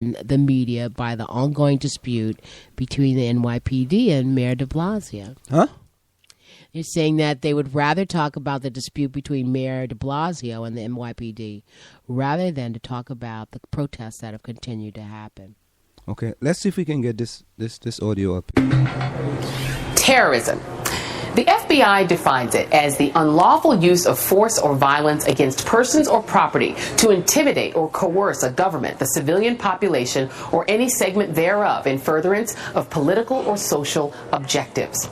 the media by the ongoing dispute between the NYPD and Mayor de Blasio. Huh? They're saying that they would rather talk about the dispute between Mayor de Blasio and the NYPD rather than to talk about the protests that have continued to happen. Okay, let's see if we can get this audio up. Terrorism. The FBI defines it as the unlawful use of force or violence against persons or property to intimidate or coerce a government, the civilian population, or any segment thereof in furtherance of political or social objectives.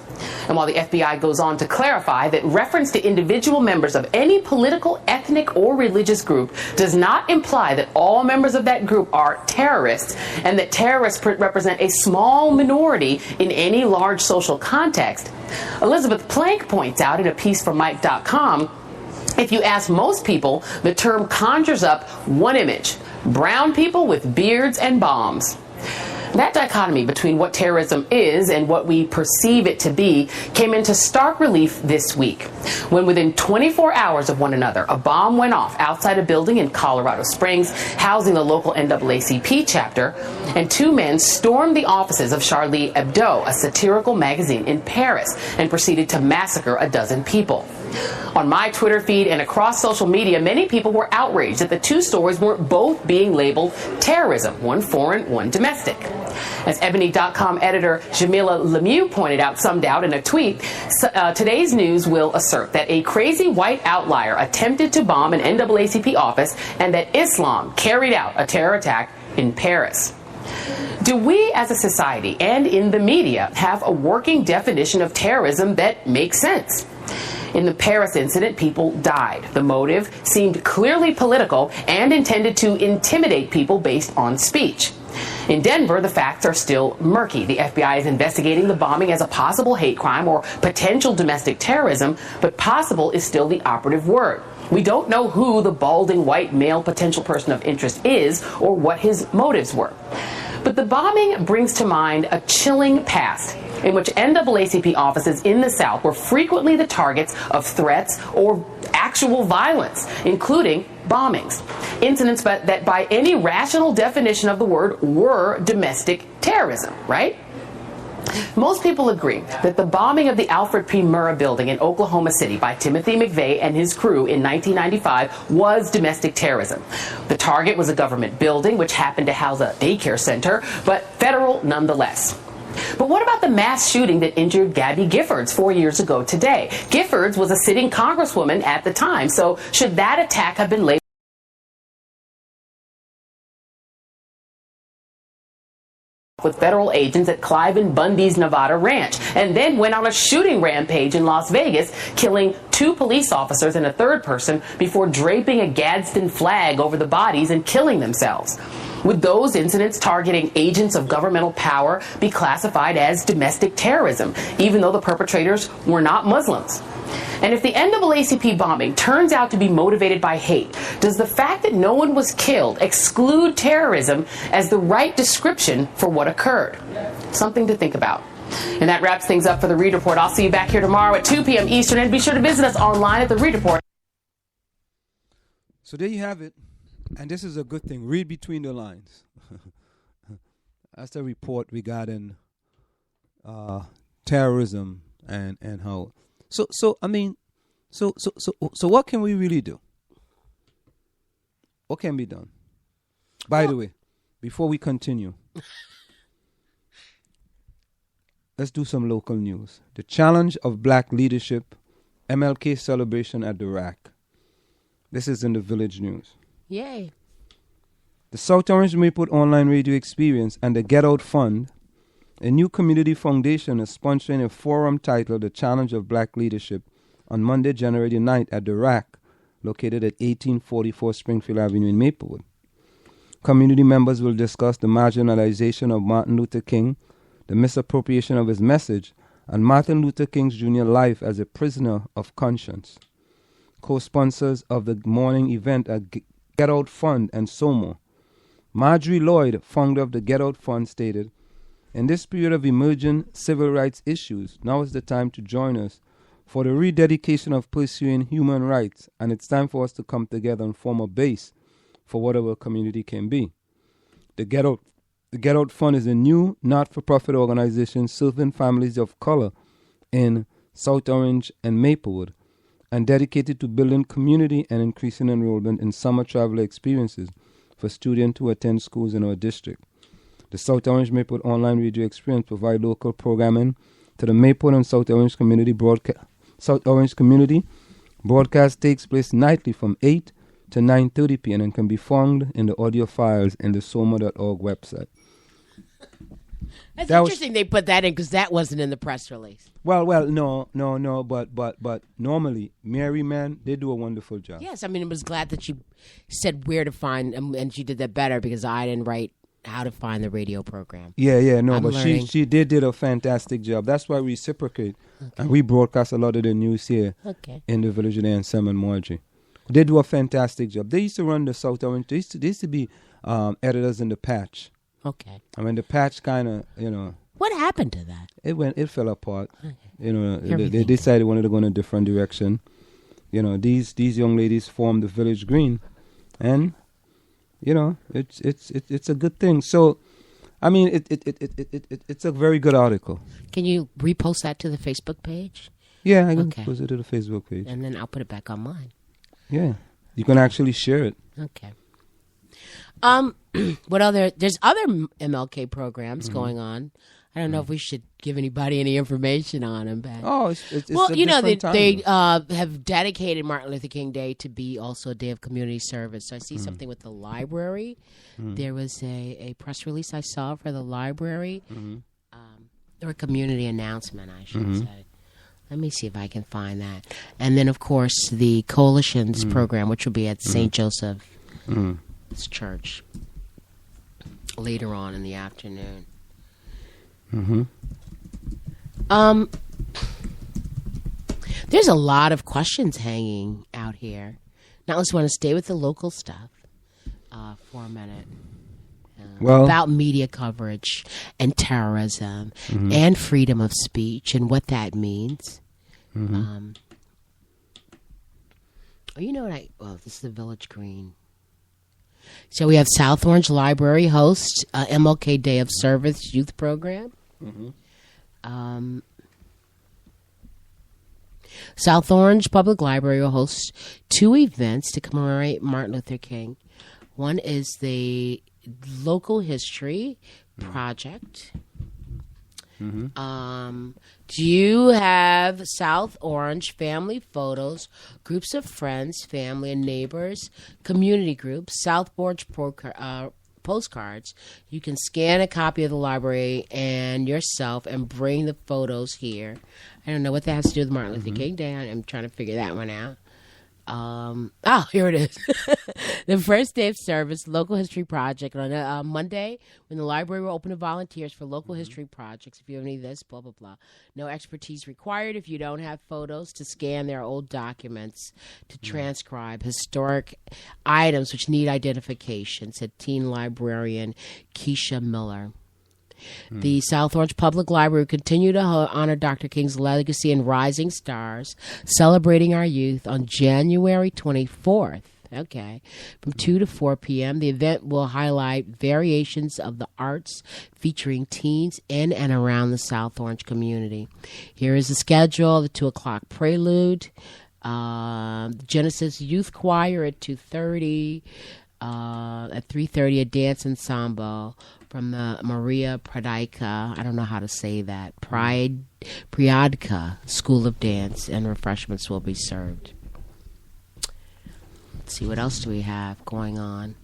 And while the FBI goes on to clarify that reference to individual members of any political, ethnic, or religious group does not imply that all members of that group are terrorists, and that terrorists represent a small minority in any large social context, Elizabeth Plank points out in a piece for Mike.com, if you ask most people, the term conjures up one image: brown people with beards and bombs. That dichotomy between what terrorism is and what we perceive it to be came into stark relief this week, when within 24 hours of one another, a bomb went off outside a building in Colorado Springs housing the local NAACP chapter, and two men stormed the offices of Charlie Hebdo, a satirical magazine in Paris, and proceeded to massacre a dozen people. On my Twitter feed and across social media, many people were outraged that the two stories weren't both being labeled terrorism, one foreign, one domestic. As Ebony.com editor Jamila Lemieux pointed out some doubt in a tweet, today's news will assert that a crazy white outlier attempted to bomb an NAACP office and that Islam carried out a terror attack in Paris. Do we as a society and in the media have a working definition of terrorism that makes sense? In the Paris incident, people died. The motive seemed clearly political and intended to intimidate people based on speech. In Denver, the facts are still murky. The FBI is investigating the bombing as a possible hate crime or potential domestic terrorism, but possible is still the operative word. We don't know who the balding white male potential person of interest is or what his motives were. But the bombing brings to mind a chilling past in which NAACP offices in the South were frequently the targets of threats or actual violence, including bombings. Incidents that by any rational definition of the word were domestic terrorism, right? Most people agree that the bombing of the Alfred P. Murrah building in Oklahoma City by Timothy McVeigh and his crew in 1995 was domestic terrorism. The target was a government building which happened to house a daycare center, but federal nonetheless. But what about the mass shooting that injured Gabby Giffords 4 years ago today? Giffords was a sitting congresswoman at the time, so should that attack have been labeled with federal agents at Clive and Bundy's Nevada ranch, and then went on a shooting rampage in Las Vegas, killing 2 police officers and a third person before draping a Gadsden flag over the bodies and killing themselves? Would those incidents targeting agents of governmental power be classified as domestic terrorism, even though the perpetrators were not Muslims? And if the NAACP bombing turns out to be motivated by hate, does the fact that no one was killed exclude terrorism as the right description for what occurred? Something to think about. And that wraps things up for the Read Report. I'll see you back here tomorrow at 2 p.m. Eastern, and be sure to visit us online at the Read Report. So there you have it. And this is a good thing. Read between the lines. That's the report regarding terrorism and how. So what can we really do? What can be done? By the way, before we continue, let's do some local news. The Challenge of Black Leadership, MLK celebration at the RAC. This is in the Village News. Yay. The South Orange Mayport Online Radio Experience and the Get Out Fund, a new community foundation, is sponsoring a forum titled The Challenge of Black Leadership on Monday, January 9th at the RAC, located at 1844 Springfield Avenue in Maplewood. Community members will discuss the marginalization of Martin Luther King, the misappropriation of his message, and Martin Luther King's Jr. life as a prisoner of conscience. Co-sponsors of the morning event are Get Out Fund and SOMO. Marjorie Lloyd, founder of the Get Out Fund, stated, "In this period of emerging civil rights issues, now is the time to join us for the rededication of pursuing human rights, and it's time for us to come together and form a base for what our community can be. The Get Out Fund is a new not-for-profit organization serving families of color in South Orange and Maplewood, and dedicated to building community and increasing enrollment in summer travel experiences for students who attend schools in our district. The South Orange Maplewood online radio experience provides local programming to the Maplewood and South Orange community broadcast. South Orange community broadcast takes place nightly from 8 to 9:30 p.m. and can be found in the audio files in the soma.org website. That's interesting they put that in because that wasn't in the press release. Well, no, but normally, Mary, man, they do a wonderful job. Yes, I mean, I was glad that she said where to find, and she did that better because I didn't write how to find the radio program. But she did a fantastic job. That's why we reciprocate, and we broadcast a lot of the news here in the Village With A&M and Margie. They do a fantastic job. They used to run the South Orange. They used to be editors in the Patch. Okay. I mean, the Patch kind of, What happened to that? It fell apart. Okay. They decided they wanted to go in a different direction. These young ladies formed the Village Green, and it's a good thing. So, I mean, it's a very good article. Can you repost that to the Facebook page? Yeah, I can post it to the Facebook page, and then I'll put it back on mine. Yeah, you can actually share it. Okay. There's other MLK programs going on. I don't know if we should give anybody any information on them. But they have dedicated Martin Luther King Day to be also a day of community service. So I see something with the library. There was a press release I saw for the library, or a community announcement, I should say. Let me see if I can find that. And then, of course, the Coalition's program, which will be at St. Joseph's Church later on in the afternoon. There's a lot of questions hanging out here. Now, I just want to stay with the local stuff for a minute. About media coverage and terrorism and freedom of speech and what that means. This is the Village Green. So we have South Orange Library hosts MLK Day of Service youth program. South Orange Public Library will host 2 events to commemorate Martin Luther King. One is the Local History Project. Do you have South Orange family photos, groups of friends, family and neighbors, community groups, South Orange postcards? You can scan a copy of the library and yourself and bring the photos here. I don't know what that has to do with Martin Luther King Day. I'm trying to figure that one out. Here it is. The first day of service, Local History Project on Monday, when the library will open to volunteers for local history projects. If you have any of this, blah, blah, blah. No expertise required if you don't have photos to scan their old documents to transcribe historic items which need identification, said teen librarian Keisha Miller. The South Orange Public Library will continue to honor Dr. King's legacy and rising stars, celebrating our youth on January 24th. From 2 to 4 p.m. The event will highlight variations of the arts featuring teens in and around the South Orange community. Here is the schedule: the 2 o'clock prelude, Genesis Youth Choir at 2:30, at 3:30 a dance ensemble from the Maria Pradika, I don't know how to say that, Priadka School of Dance, and refreshments will be served. Let's see, what else do we have going on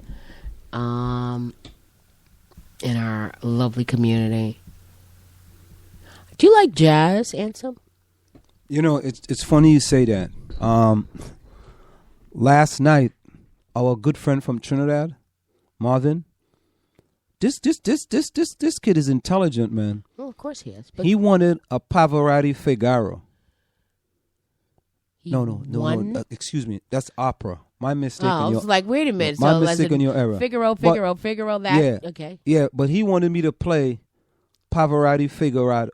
in our lovely community? Do you like jazz, Ansem? It's funny you say that. Last night, our good friend from Trinidad, Marvin, this kid is intelligent, man. Well, of course he is. But he wanted a Pavarotti Figaro. No. Excuse me. That's opera. My mistake. I was like, wait a minute. My mistake in your era. Figaro. That. Yeah. Okay. Yeah, but he wanted me to play Pavarotti Figaro.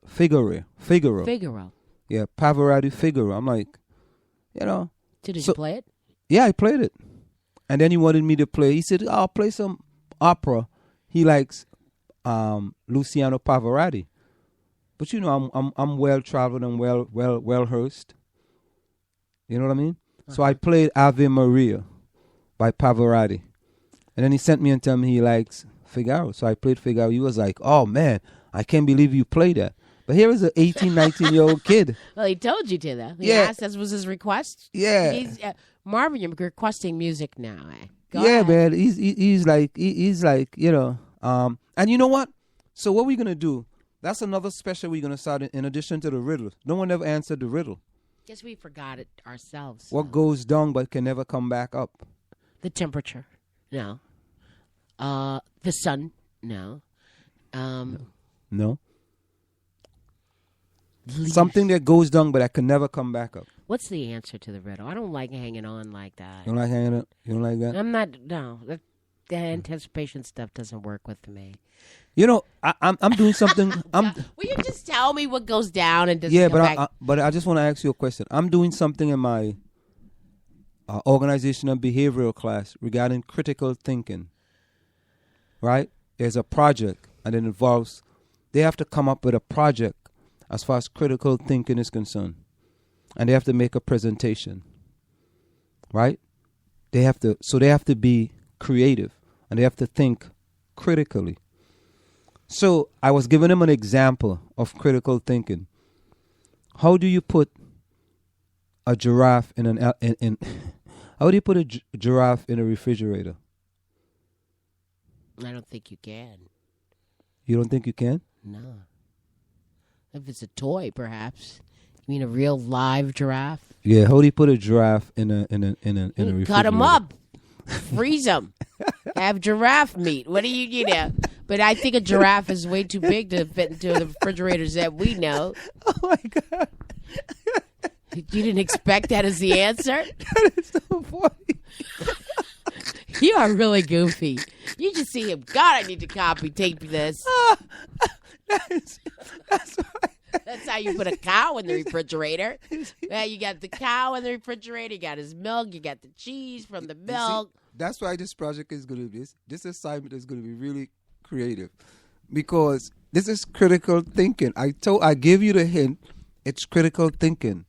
Yeah, Pavarotti Figaro. I'm like, So did you play it? Yeah, I played it. And then he wanted me to play. He said, I'll play some opera. he likes Luciano Pavarotti. But you know, I'm well traveled and well rehearsed. You know what I mean? So I played Ave Maria by Pavarotti. And then he sent me and told me he likes Figaro. So I played Figaro. He was like, oh man, I can't believe you played that. But here is an 18, 19-year-old kid. Well, he told you to, though. He Yeah. asked, that was his request. Yeah. He's, Marvin, you're requesting music now. Go Yeah, ahead. man. He's like, you know. And you know what? So what we're going to do, that's another special we're going to start in addition to the riddle. No one ever answered the riddle. Guess we forgot it ourselves. What goes down but can never come back up? The temperature. No. The sun. No. No. Leaves. Something that goes down but that can never come back up. What's the answer to the riddle? I don't like hanging on like that. You don't like hanging up? You don't like that? I'm not. No, the anticipation stuff doesn't work with me. You know, I'm doing something. Will you just tell me what goes down and doesn't Yeah, come but back? but I just want to ask you a question. I'm doing something in my organizational behavioral class regarding critical thinking. Right? There's a project, and it involves. They have to come up with a project as far as critical thinking is concerned, and they have to make a presentation. Right? They have to be creative, and they have to think critically. So I was giving him an example of critical thinking. How do you put a giraffe in how do you put a giraffe in a refrigerator? I don't think you can. You don't think you can? No. If it's a toy, perhaps. You mean a real live giraffe? Yeah. How do you put a giraffe in a refrigerator? Cut them up, freeze them, have giraffe meat. What do you know? But I think a giraffe is way too big to fit into the refrigerators that we know. Oh my God! You didn't expect that as the answer? That is so funny. You are really goofy. You just see him. God, I need to copy tape this. That's why. That's how you put a cow in the refrigerator. Well, you got the cow in the refrigerator. You got his milk. You got the cheese from the milk. That's why this project is going to be. This assignment is going to be really creative, because this is critical thinking. I gave you the hint. It's critical thinking.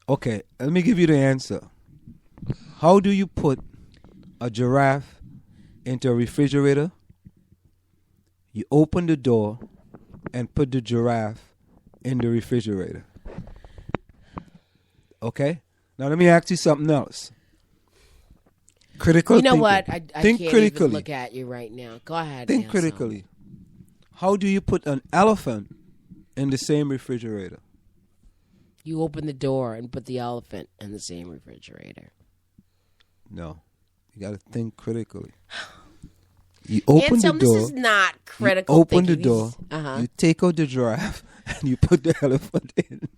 Okay, let me give you the answer. How do you put a giraffe into a refrigerator? You open the door and put the giraffe in the refrigerator. Okay? Now let me ask you something else. Critical You know thinking. what? I Think can't critically. even look at you right now. Go ahead. Think Ansel. critically. How do you put an elephant in the same refrigerator? You open the door and put the elephant in the same refrigerator. No. You got to think critically. You open Ansel, the door. this is not critical You open thinking. the door. You take out the giraffe and you put the elephant in.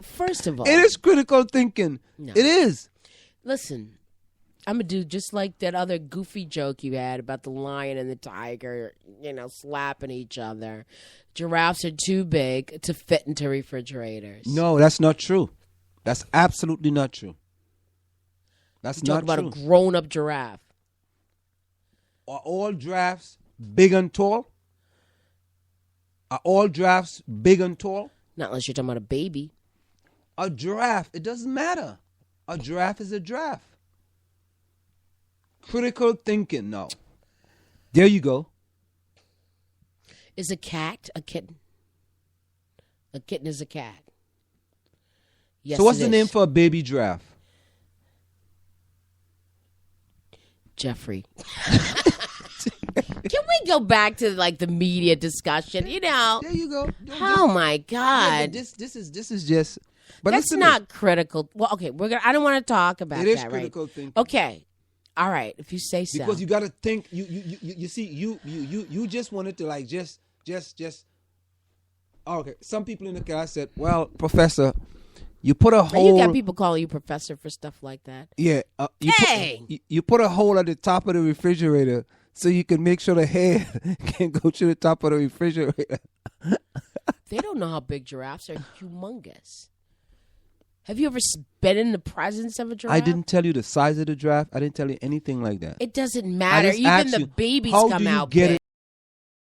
First of all, It is critical thinking. No. It is. listen, I'm going to do just like that other goofy joke you had about the lion and the tiger, slapping each other. Giraffes are too big to fit into refrigerators. No, that's not true. That's absolutely not true. That's Talk not about true. a grown-up giraffe. Are all giraffes big and tall? Are all giraffes big and tall? Not unless you're talking about a baby. A giraffe, it doesn't matter. A giraffe is a giraffe. Critical thinking, no. There you go. Is a cat a kitten? A kitten is a cat. Yes, So what's it the is. name for a baby giraffe? Jeffrey. Can we go back to the media discussion? There you go. Oh my God. Yeah, this is just. But That's listen, not critical. Well, okay, I don't want to talk about It is that, critical right? thinking. Okay, all right. If you say so. Because you got to think. You see, you just wanted to just. Oh, okay. Some people in the class said, "Well, Professor, you put a Now, hole." you got people calling you professor for stuff like that. Yeah. You put a hole at the top of the refrigerator so you can make sure the hair can go to the top of the refrigerator. They don't know how big giraffes are. Humongous. Have you ever been in the presence of a giraffe? I didn't tell you the size of the giraffe. I didn't tell you anything like that. It doesn't I matter. just Even asked the you, babies how come do you out get big.